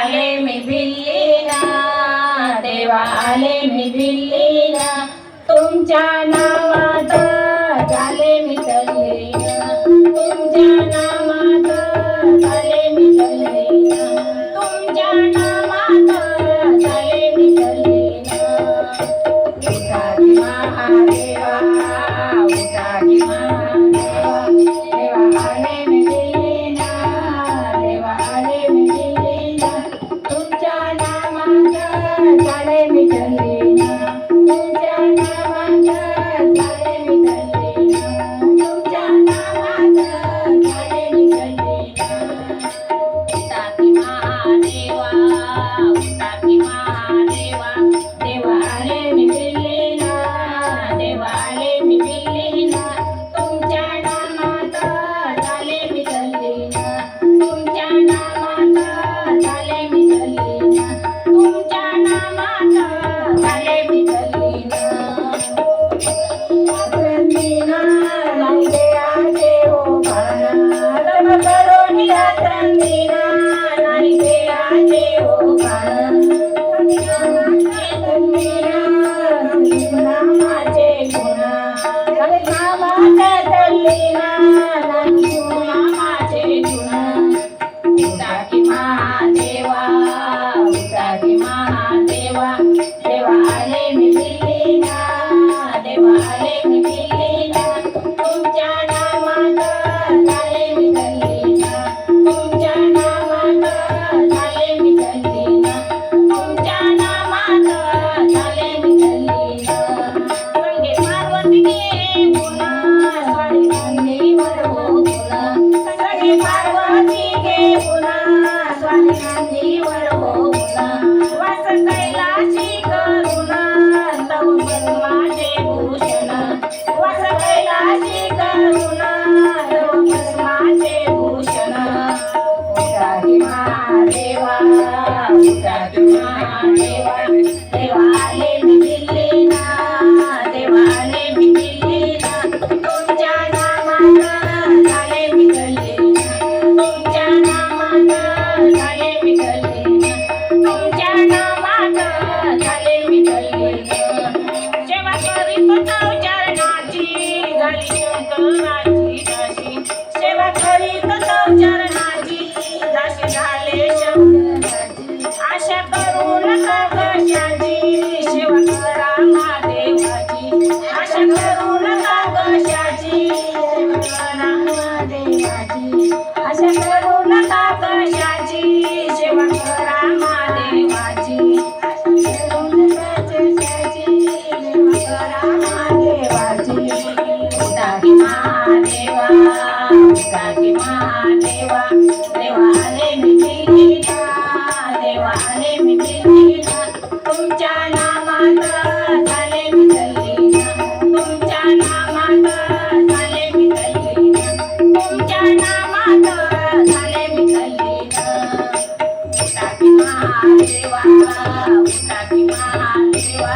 आले मी दिल्लीला, देवा आले मी दिल्लीला, तुमच्या नामात झाले मी तल्लीन, तुमच्या नामात झाले मी तल्लीन, तुमच्या नामात झाले मी तल्लीन. उठा की महादेवा, उठा की महादेवा, देवा आले मी दिल्लीला, देवा आले मी दिल्लीला, तुमच्या नामात झाले मी तल्लीन, तुमच्या नामात झाले मी तल्लीन, तुमच्या नामात झाले मी तल्लीन. उठा की महादेवा, उठा की महादेवा, देवा आले मी दिल्लीला, देवा आले मी दिल्लीला, तुमच्या नामात झाले मी तल्लीन, तुमच्या नामात झाले मी तल्लीन, तुमच्या नामात झाले मी तल्लीन. आक्रंदीना नाही आजे ओ भाना, रब करोनी आक्रंदीना नाही आजे ओ भाना, नामाचे गुण, नामाच्या तल्लीना नाही नामाचे गुण. उठा की महादेवा, उठा की महादेवा, देवा आले मी दिल्लीला, देवा आले मी दिल्लीला, तुमच्या नामात झाले मी तल्लीन, तुमच्या नामात झाले मी तल्लीन, तुमच्या नामात झाले मी तल्लीन. संगे पार्वती गे पुन्हा स्वामी नंदीवर हो तुला, संगे पार्वती गे पुन्हा स्वामी नंदीवर हो तुला, वास कैलाशी करुणा तव पद्माचे भूषण, वास कैलाशी करुणा तव पद्माचे भूषण. उठा की महादेवा, उठा की महादेवा, देवा आले मी दिल्लीला, देवा आले मी दिल्लीला, तुमच्या नामात झाले मी तल्लीन, तुमच्या नामात झाले मी तल्लीन, तुमच्या नामात झाले मी तल्लीन. सेवा करीत जाऊ चरणाची झाली शंकराची दासी, सेवा करीत जाऊ चरणाची दासी झाले शंकराची. आशा करू नका कशाची, सेवा करा महादेवाची, आशा करू नका कशाची, सेवा करा महादेवाची, आशा करू नका कशाची, सेवा करा महादेवाची, आशा करू नका कशाची, सेवा करा महादेवाची. उठा की महादेवा, उठा की महादेवा, देवा आले मी दिल्लीला, देवा आले मी दिल्लीला, तुमच्या नामात झाले मी तल्लीन, तुमच्या नामात झाले मी तल्लीन, तुमच्या नामात झाले मी तल्लीन. उठा की महादेवा, उठा की महादेवा,